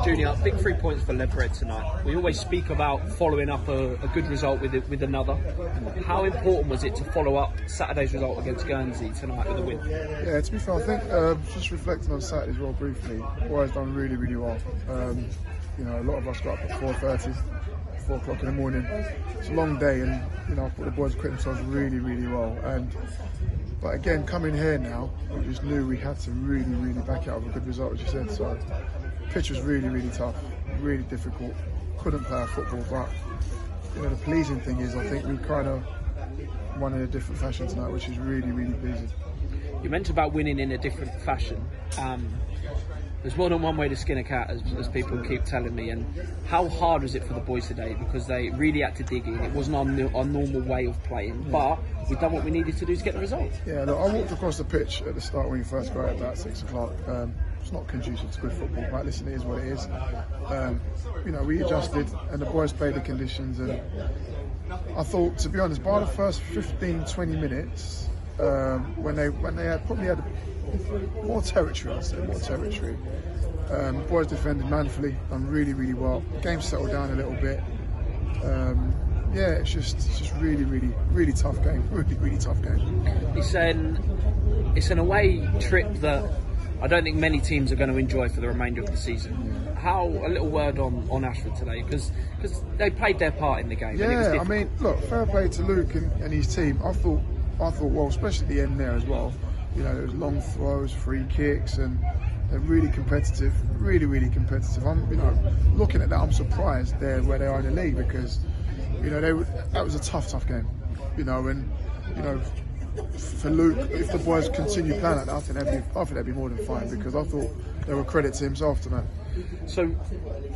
Junior, big 3 points for Leverhead tonight. We always speak about following up a good result with another. How important was it to follow up Saturday's result against Guernsey tonight with a win? Yeah, to be fair, I think just reflecting on Saturday's result briefly, boys done really, really well. You know, a lot of us got up at 4:30, 4 o'clock in the morning. It's a long day, and you know, I thought the boys equipped themselves really, really well. But again, coming here now, we just knew we had to really, really back it up with a good result, as you said. So, pitch was really, really tough, really difficult. Couldn't play our football, but you know, the pleasing thing is, I think we kind of won in a different fashion tonight, which is really, really pleasing. You mentioned about winning in a different fashion. There's more than one way to skin a cat, as people keep telling me. And how hard was it for the boys today? Because they really had to dig in. It wasn't our normal way of playing, but we've done what we needed to do to get the result. Yeah, look, I walked across the pitch at the start when you first got at about 6 o'clock. It's not conducive to good football, but listen, it is what it is. You know, we adjusted and the boys played the conditions. And I thought, to be honest, by the first 15-20 minutes, when they had probably had more territory, I'd say, more territory. Boys defended manfully, done really, really well. The game settled down a little bit. Yeah, it's just really, really, really tough game. Really, really tough game. It's an away trip that I don't think many teams are going to enjoy for the remainder of the season. A little word on Ashford today, because they played their part in the game. Yeah, I mean, look, fair play to Luke and his team. I thought, well, especially at the end there as well. You know, there was long throws, free kicks, and they're really competitive. Really, really competitive. You know, looking at that, I'm surprised they're where they are in the league, because you know that was a tough game. You know, and you know, for Luke, if the boys continue playing like that, I think they'd be more than fine, because I thought they were credit to himself tonight. So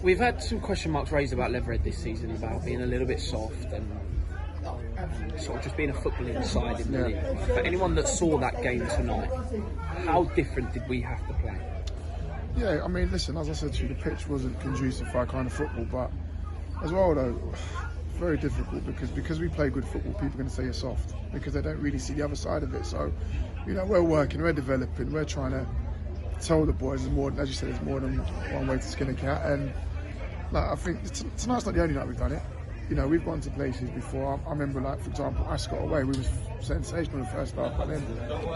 we've had some question marks raised about Leverhead this season, about being a little bit soft and sort of just being a footballing side in the league. For anyone that saw that game tonight, how different did we have to play? Yeah, I mean, listen, as I said to you, the pitch wasn't conducive for our kind of football, but as well though, very difficult, because we play good football, people are going to say you're soft, because they don't really see the other side of it. So, you know, we're working, we're developing, we're trying to tell the boys there's more, as you said, there's more than one way to skin a cat. And like, I think tonight's not the only night we've done it. You know, we've gone to places before. I remember, like, for example, Ascot away, we was sensational in the first half, but then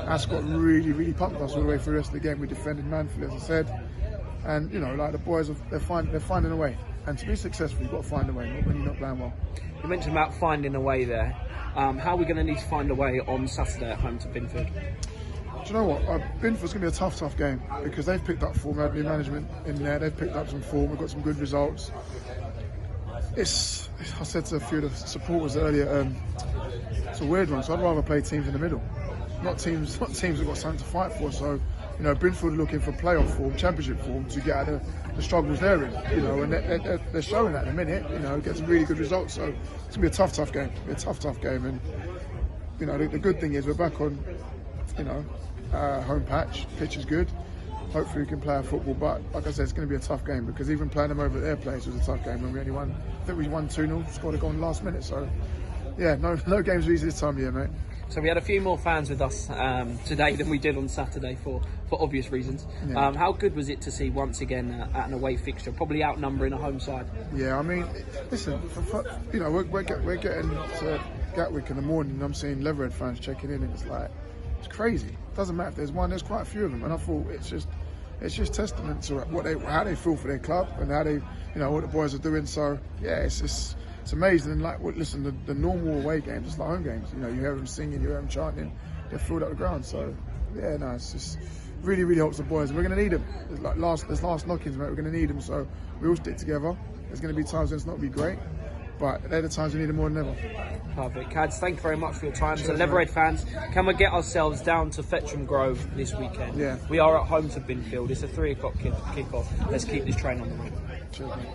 Ascot really, really pumped us all the way through the rest of the game. We defended manfully, as I said, and you know, like, the boys, they're finding a way. And to be successful, you've got to find a way, not when you're not playing well. You mentioned about finding a way there. How are we going to need to find a way on Saturday at home to Binfield? Do you know what? Binfield's going to be a tough game, because they've picked up form, had new management in there, they've picked up some form, we've got some good results. I said to a few of the supporters earlier, it's a weird one, so I'd rather play teams in the middle, not teams who've got something to fight for. So, you know, Binfield are looking for playoff form, championship form, to get out of the struggles they're in, you know, and they're showing that in a minute, you know, get some really good results. So it's going to be a tough game, tough game. And, you know, the good thing is we're back on, you know, home patch, pitch is good. Hopefully we can play our football, but like I said, it's going to be a tough game, because even playing them over at their place was a tough game when we only won. I think we won 2-0, scored a goal in the last minute. So yeah, no games are easy this time of year, mate. So we had a few more fans with us today than we did on Saturday for obvious reasons. Yeah. How good was it to see once again at an away fixture, probably outnumbering a home side? Yeah, I mean, listen, you know, we're getting to Gatwick in the morning, and I'm seeing Leverhead fans checking in, and it's like, it's crazy. It doesn't matter if there's one, there's quite a few of them, and I thought it's just testament to how they feel for their club, and how they, you know, what the boys are doing. So yeah, it's amazing. And like, listen, the normal away games, it's like home games. You know, you hear them singing, you hear them chanting, they're filled up the ground. So yeah, no, it's just really, really helps the boys. And we're going to need them. There's last knockings, mate. We're going to need them. So we all stick together. There's going to be times when it's not going to be great, but they're the times we need them more than ever. Perfect. Cads, thank you very much for your time. So Leverhead fans, can we get ourselves down to Fetcham Grove this weekend? Yeah. We are at home to Binfield. It's a 3 o'clock kick-off. Let's keep this train on the road. Cheers, mate.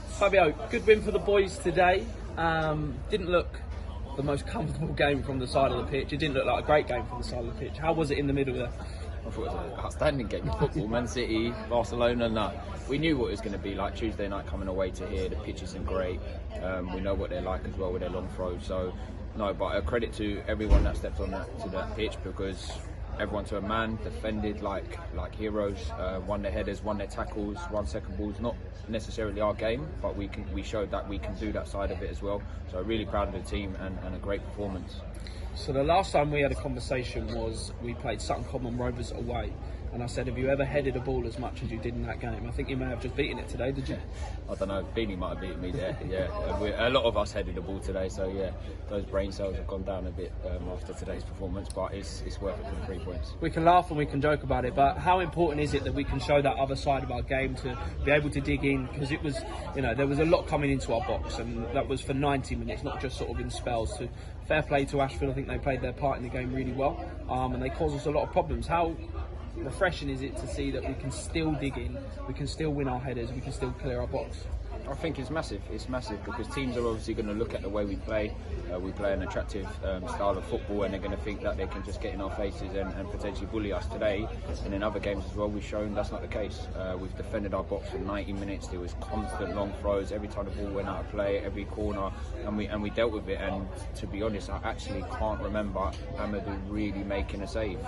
Fabio, good win for the boys today. Didn't look the most comfortable game from the side of the pitch. It didn't look like a great game from the side of the pitch. How was it in the middle there? I thought it was an outstanding game of football. Man City, Barcelona, no. We knew what it was going to be like Tuesday night coming away to here. The pitch isn't great. We know what they're like as well with their long throws. So, no, but a credit to everyone that stepped on to that pitch, because everyone to a man, defended like heroes, won their headers, won their tackles, won second balls. Not necessarily our game, but we showed that we can do that side of it as well. So really proud of the team and a great performance. So the last time we had a conversation was we played Sutton Common Rovers away, and I said, have you ever headed a ball as much as you did in that game? I think you may have just beaten it today, did you? I don't know, Beanie might have beaten me there, yeah. A lot of us headed the ball today, so yeah, those brain cells have gone down a bit after today's performance, but it's worth it for the 3 points. We can laugh and we can joke about it, but how important is it that we can show that other side of our game, to be able to dig in? Because it was, there was a lot coming into our box, and that was for 90 minutes, not just sort of in spells. So fair play to Ashford, I think they played their part in the game really well, and they caused us a lot of problems. How refreshing is it to see that we can still dig in, we can still win our headers, we can still clear our box? I think it's massive. It's massive because teams are obviously going to look at the way we play. We play an attractive style of football, and they're going to think that they can just get in our faces and potentially bully us today. And in other games as well, we've shown that's not the case. We've defended our box for 90 minutes. There was constant long throws every time the ball went out of play, every corner, and we dealt with it. And to be honest, I actually can't remember Amadou really making a save.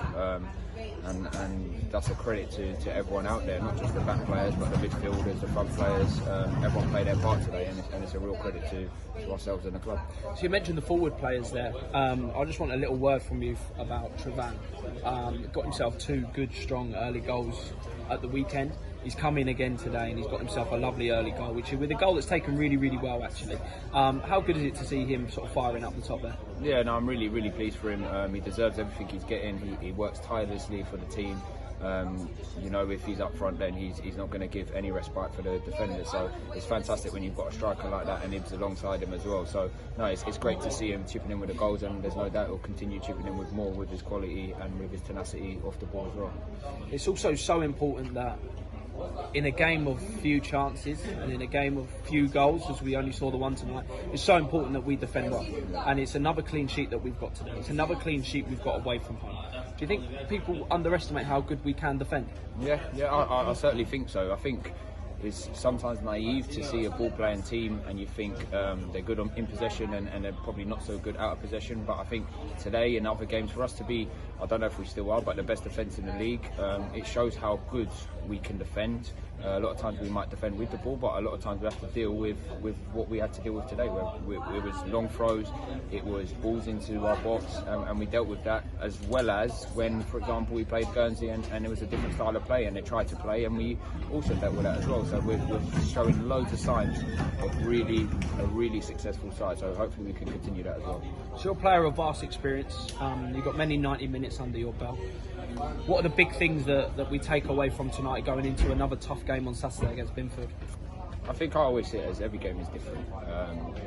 And that's a credit to everyone out there, not just the back players, but the midfielders, the front players. Everyone played their part today, and it's a real credit to ourselves and the club. So you mentioned the forward players there. I just want a little word from you about Trevan. Got himself 2 good, strong early goals at the weekend. He's come in again today and he's got himself a lovely early goal, with a goal that's taken really, really well actually. How good is it to see him sort of firing up the top there? Yeah, no, I'm really, really pleased for him. He deserves everything he's getting. He works tirelessly for the team. If he's up front, then he's not going to give any respite for the defenders. So it's fantastic when you've got a striker like that and Ibs alongside him as well. So no, it's great to see him chipping in with the goals, and there's no doubt he'll continue chipping in with more, with his quality and with his tenacity off the ball as well. It's also so important that in a game of few chances and in a game of few goals, as we only saw the one tonight, it's so important that we defend well. And it's another clean sheet that we've got today. It's another clean sheet we've got away from home. Do you think people underestimate how good we can defend? Yeah, I certainly think so. I think it's sometimes naive to see a ball-playing team and you think they're good in possession and they're probably not so good out of possession. But I think today in other games, for us to be, I don't know if we still are, but the best defence in the league, it shows how good we can defend. A lot of times we might defend with the ball, but a lot of times we have to deal with what we had to deal with today, where it was long throws, it was balls into our box, and we dealt with that, as well as when, for example, we played Guernsey and it was a different style of play and they tried to play, and we also dealt with that as well. So we're showing loads of signs of a really successful side, so hopefully we can continue that as well. So you're a player of vast experience, you've got many 90 minutes under your belt. What are the big things that we take away from tonight going into another tough game on Saturday against Binfield? I think I always see it as every game is different.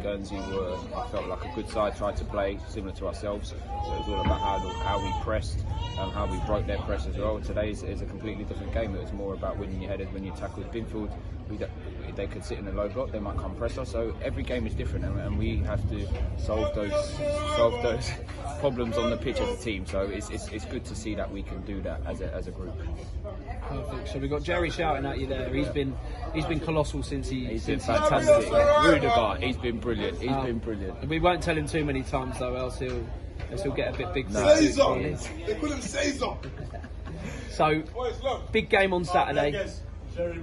Guernsey I felt like a good side, tried to play similar to ourselves. So it was all about how we pressed, how we broke their press as well. Today is a completely different game. It was more about winning your headers when you tackled Binfield. They could sit in a low block, they might come press us. So every game is different, and we have to solve those problems on the pitch as a team. So it's good to see that we can do that as a group. Perfect. So we've got Jerry shouting at you there. He's been colossal since he's been fantastic. Rudiger, he's been brilliant. He's been brilliant. We won't tell him too many times though, else he'll get a bit big. Caesar! They call him Caesar! So big game on Saturday.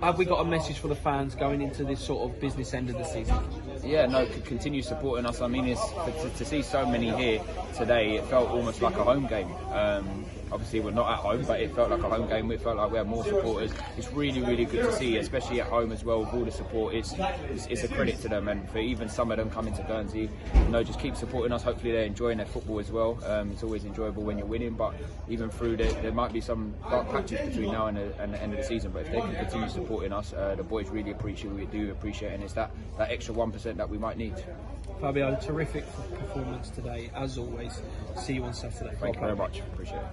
Have we got a message for the fans going into this sort of business end of the season? Yeah, no, continue supporting us. I mean, to see so many here today, it felt almost like a home game. Obviously, we're not at home, but it felt like a home game. It felt like we had more supporters. It's really, really good to see, especially at home as well, with all the support. It's a credit to them, and for even some of them coming to Guernsey, just keep supporting us. Hopefully, they're enjoying their football as well. It's always enjoyable when you're winning, but even through there might be some dark patches between now and the end of the season. But if they can continue supporting us, the boys really appreciate. We do appreciate, and it's that extra 1% that we might need. Fabio, terrific performance today, as always. See you on Saturday. Thank you very much. Appreciate it.